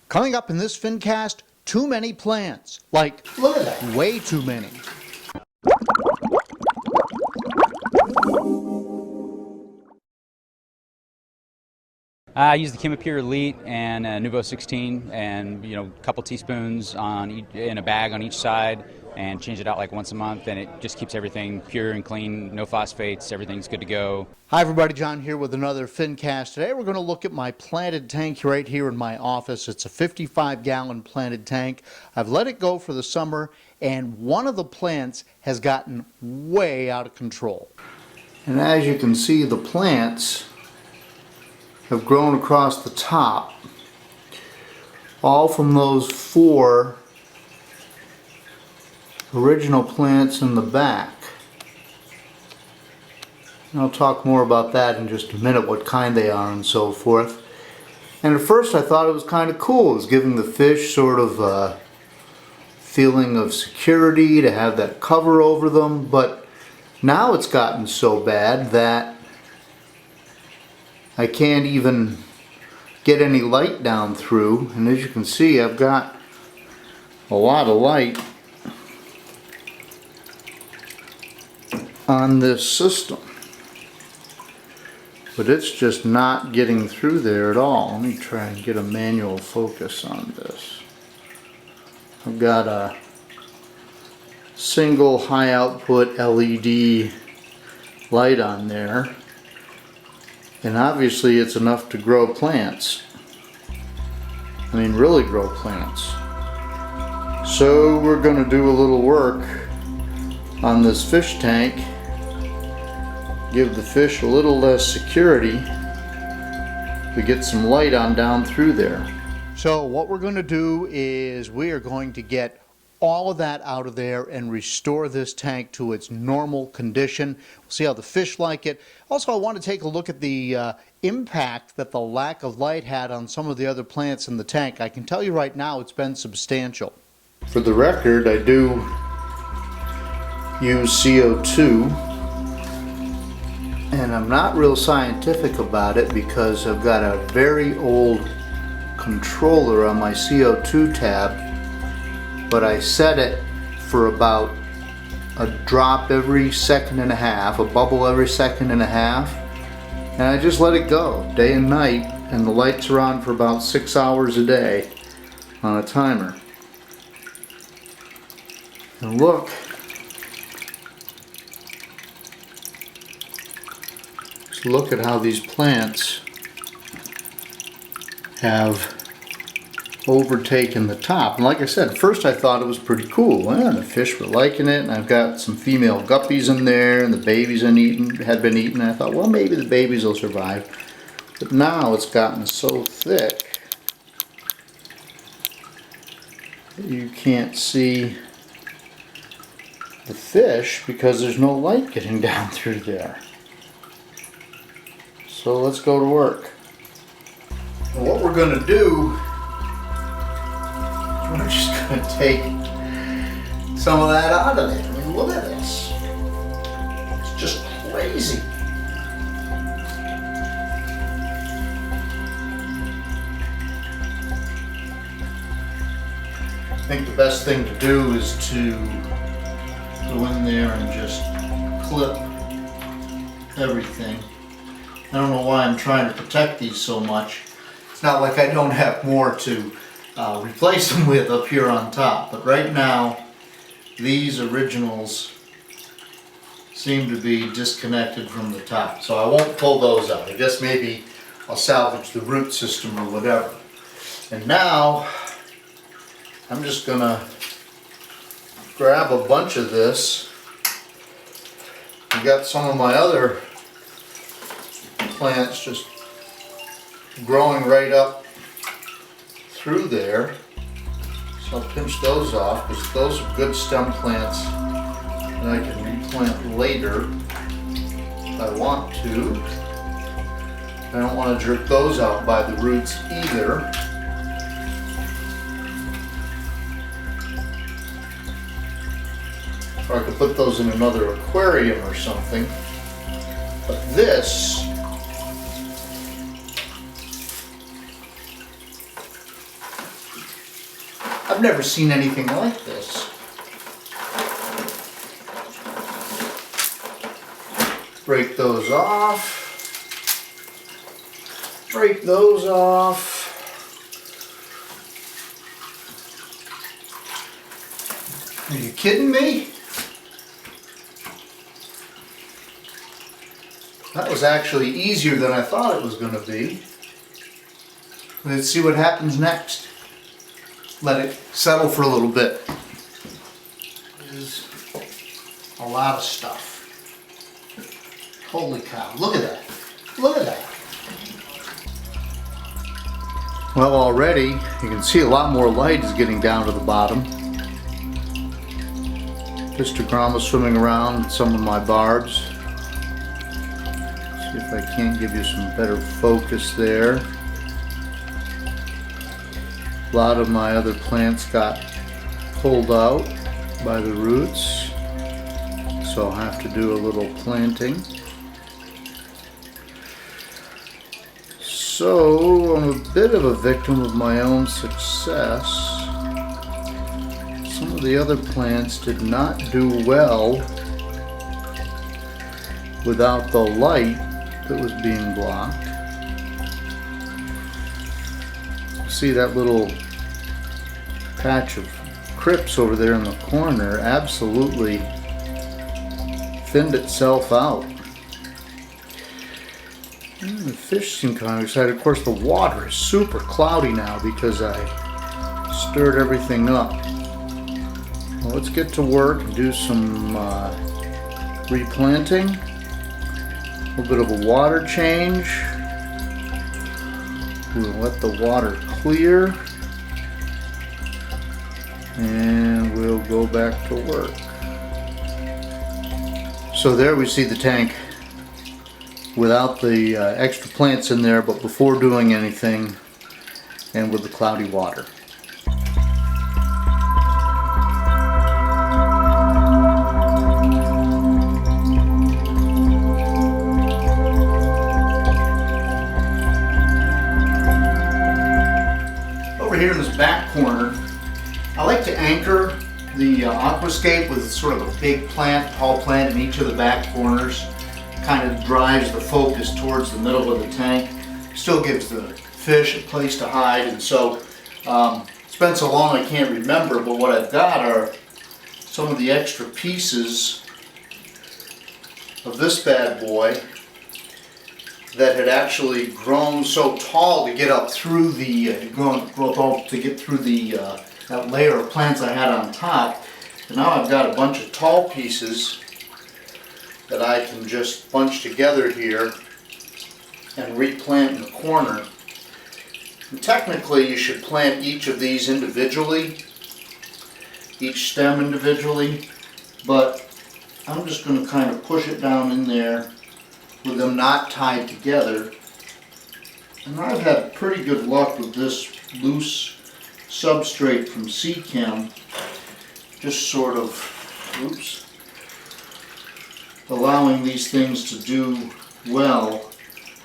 Coming up in this Fincast, too many plants. Like, Look at that. way too many. I use the Chemipure Elite and Nuvo 16, and a couple teaspoons in a bag on each side, and change it out like once a month, and it just keeps everything pure and clean, no phosphates, everything's good to go. Hi everybody, John here with another Fincast. Today we're going to look at my planted tank right here in my office. It's a 55-gallon planted tank. I've let it go for the summer, and one of the plants has gotten way out of control. And as you can see, the plants have grown across the top, all from those 4 original plants in the back. And I'll talk more about that in just a minute, what kind they are and so forth. And at first I thought it was kind of cool. It was giving the fish sort of a feeling of security to have that cover over them, but now it's gotten so bad that I can't even get any light down through, and as you can see, I've got a lot of light on this system, but it's just not getting through there at all. Let me try and get a manual focus on this. I've got a single high output LED light on there, and obviously it's enough to grow plants. I mean, really grow plants. So we're going to do a little work on this fish tank, give the fish a little less security to get some light on down through there. So what we're going to do is we are going to get all of that out of there and restore this tank to its normal condition. We'll see how the fish like it. Also, I want to take a look at the impact that the lack of light had on some of the other plants in the tank. I can tell you right now it's been substantial. For the record, I do use CO2, and I'm not real scientific about it because I've got a very old controller on my CO2 tab, but I set it for about a drop every second and a half, a bubble every second and a half, and I just let it go day and night, and the lights are on for about 6 hours a day on a timer. And look, just look at how these plants have overtaken the top. And like I said, at first I thought it was pretty cool. Well, the fish were liking it, and I've got some female guppies in there, and the babies had been eaten. I thought, well, maybe the babies will survive. But now it's gotten so thick that you can't see the fish because there's no light getting down through there. So let's go to work. And what we're going to do, we're just going to take some of that out of it. I mean, look at this. It's just crazy. I think the best thing to do is to go in there and just clip everything. I don't know why I'm trying to protect these so much. It's not like I don't have more to replace them with up here on top, but right now these originals seem to be disconnected from the top, so I won't pull those out. I guess maybe I'll salvage the root system or whatever. And now I'm just gonna grab a bunch of this. I've got some of my other plants just growing right up through there, so I'll pinch those off because those are good stem plants that I can replant later if I want to. I don't want to jerk those out by the roots either. Or I could put those in another aquarium or something. But this I've never seen anything like this. Break those off. Break those off. Are you kidding me? That was actually easier than I thought it was going to be. Let's see what happens next. Let it settle for a little bit. There's a lot of stuff. Holy cow, look at that. Look at that. Well, already you can see a lot more light is getting down to the bottom. Mr. Grandma swimming around with some of my barbs. See if I can't give you some better focus there. A lot of my other plants got pulled out by the roots, so I'll have to do a little planting. So I'm a bit of a victim of my own success. Some of the other plants did not do well without the light that was being blocked. See that little patch of crypts over there in the corner absolutely thinned itself out. The fish seem kind of excited. Of course the water is super cloudy now because I stirred everything up. Well, let's get to work and do some replanting. A little bit of a water change. We'll let the water clear and we'll go back to work. So there we see the tank without the extra plants in there, but before doing anything and with the cloudy water. Here in this back corner, I like to anchor the aquascape with sort of a big plant, tall plant in each of the back corners. Kind of drives the focus towards the middle of the tank. Still gives the fish a place to hide, and so it's been so long I can't remember, but what I've got are some of the extra pieces of this bad boy that had actually grown so tall to get up through the that layer of plants I had on top. And now I've got a bunch of tall pieces that I can just bunch together here and replant in the corner. And technically you should plant each of these individually, each stem individually, but I'm just going to kind of push it down in there with them not tied together. And I've had pretty good luck with this loose substrate from Chem, just sort of, allowing these things to do well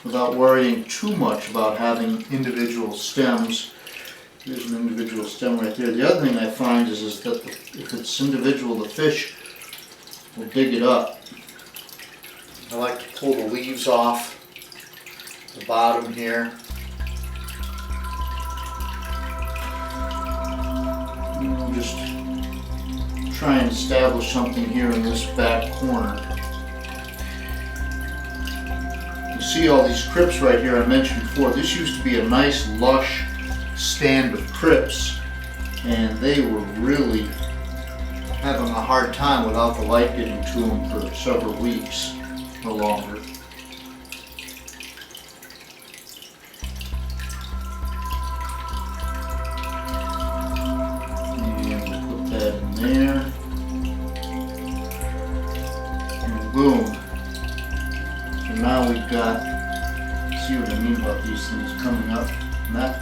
without worrying too much about having individual stems. There's an individual stem right there. The other thing I find is that if it's individual, the fish will dig it up. I like to pull the leaves off the bottom here. And we'll just try and establish something here in this back corner. You see all these crypts right here I mentioned before. This used to be a nice lush stand of crypts, and they were really having a hard time without the light getting to them for several weeks or longer. And put that in there. And boom. So now we've got, see what I mean about these things coming up. And that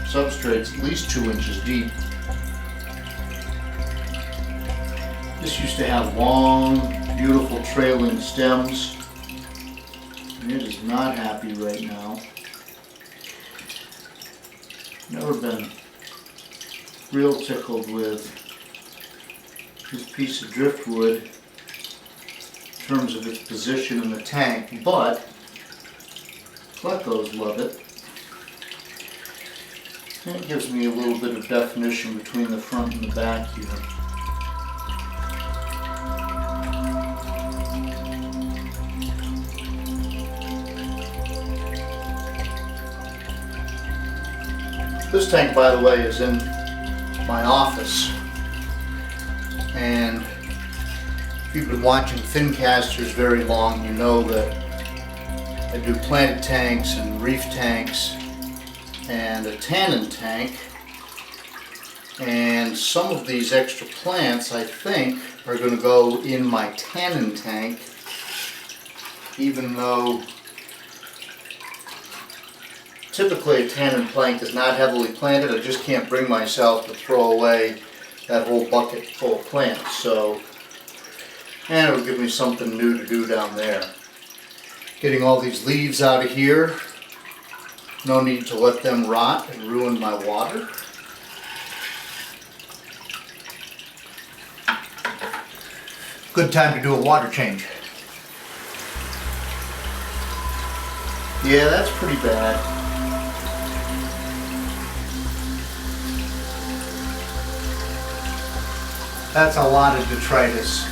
substrate's at least 2 inches deep. This used to have long, beautiful trailing stems, and it is not happy right now. Never been real tickled with this piece of driftwood in terms of its position in the tank, but geckos love it. And it gives me a little bit of definition between the front and the back here. This tank, by the way, is in my office, and if you've been watching Fincasters very long, you know that I do planted tanks and reef tanks and a tannin tank, and some of these extra plants I think are going to go in my tannin tank, even though typically a tannin plank is not heavily planted. I just can't bring myself to throw away that whole bucket full of plants. So, and it'll give me something new to do down there. Getting all these leaves out of here. No need to let them rot and ruin my water. Good time to do a water change. Yeah, that's pretty bad. That's a lot of detritus.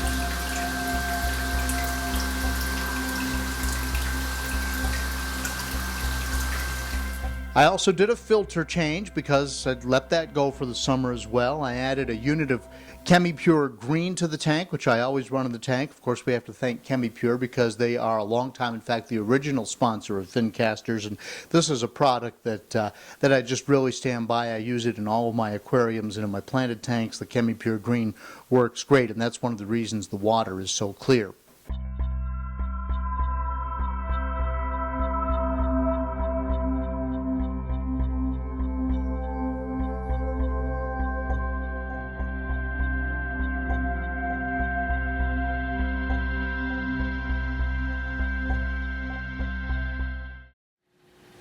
I also did a filter change because I'd let that go for the summer as well. I added a unit of ChemiPure Green to the tank, which I always run in the tank. Of course, we have to thank ChemiPure because they are a long time, in fact, the original sponsor of Fincasters, and this is a product that I just really stand by. I use it in all of my aquariums and in my planted tanks. The ChemiPure Green works great, and that's one of the reasons the water is so clear.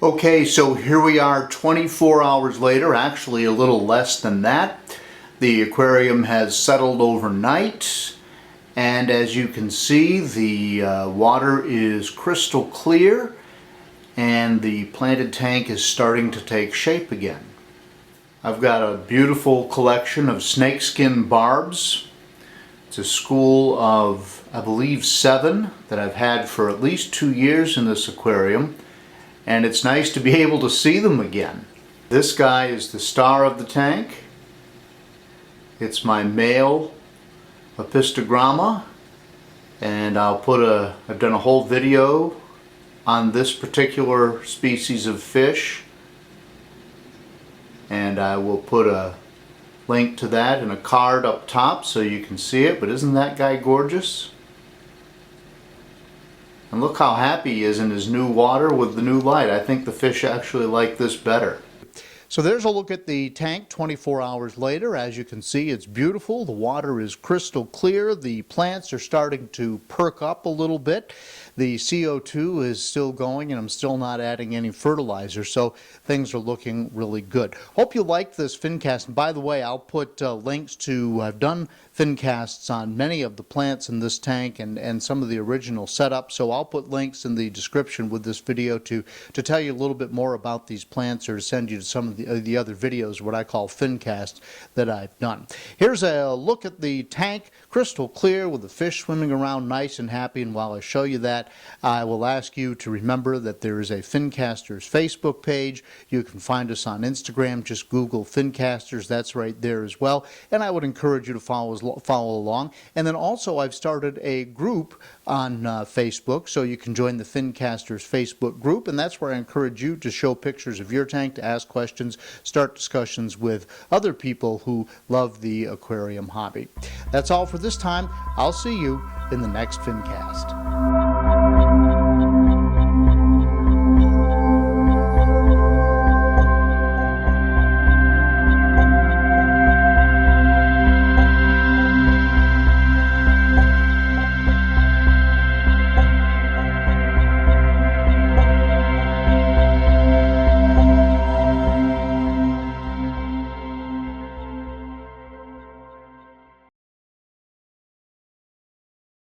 Okay, so here we are 24 hours later, actually a little less than that. The aquarium has settled overnight, and as you can see, the water is crystal clear and the planted tank is starting to take shape again. I've got a beautiful collection of snakeskin barbs. It's a school of, I believe, 7 that I've had for at least 2 years in this aquarium. And it's nice to be able to see them again. This guy is the star of the tank. It's my male apistogramma, and I've done a whole video on this particular species of fish, and I will put a link to that in a card up top so you can see it. But isn't that guy gorgeous? And look how happy he is in his new water with the new light. I think the fish actually like this better. So there's a look at the tank 24 hours later. As you can see, it's beautiful. The water is crystal clear. The plants are starting to perk up a little bit. The CO2 is still going, and I'm still not adding any fertilizer, so things are looking really good. Hope you liked this Fincast. And by the way, I'll put links to, I've done Fincasts on many of the plants in this tank and some of the original setup, so I'll put links in the description with this video to tell you a little bit more about these plants, or to send you to some of the other videos, what I call Fincasts, that I've done. Here's a look at the tank, crystal clear with the fish swimming around nice and happy. And while I show you that, I will ask you to remember that there is a Fincasters Facebook page. You can find us on Instagram. Just Google Fincasters. That's right there as well. And I would encourage you to follow along. And then also I've started a group on Facebook, so you can join the Fincasters Facebook group, and that's where I encourage you to show pictures of your tank, to ask questions, start discussions with other people who love the aquarium hobby. That's all for this time. I'll see you in the next Fincast.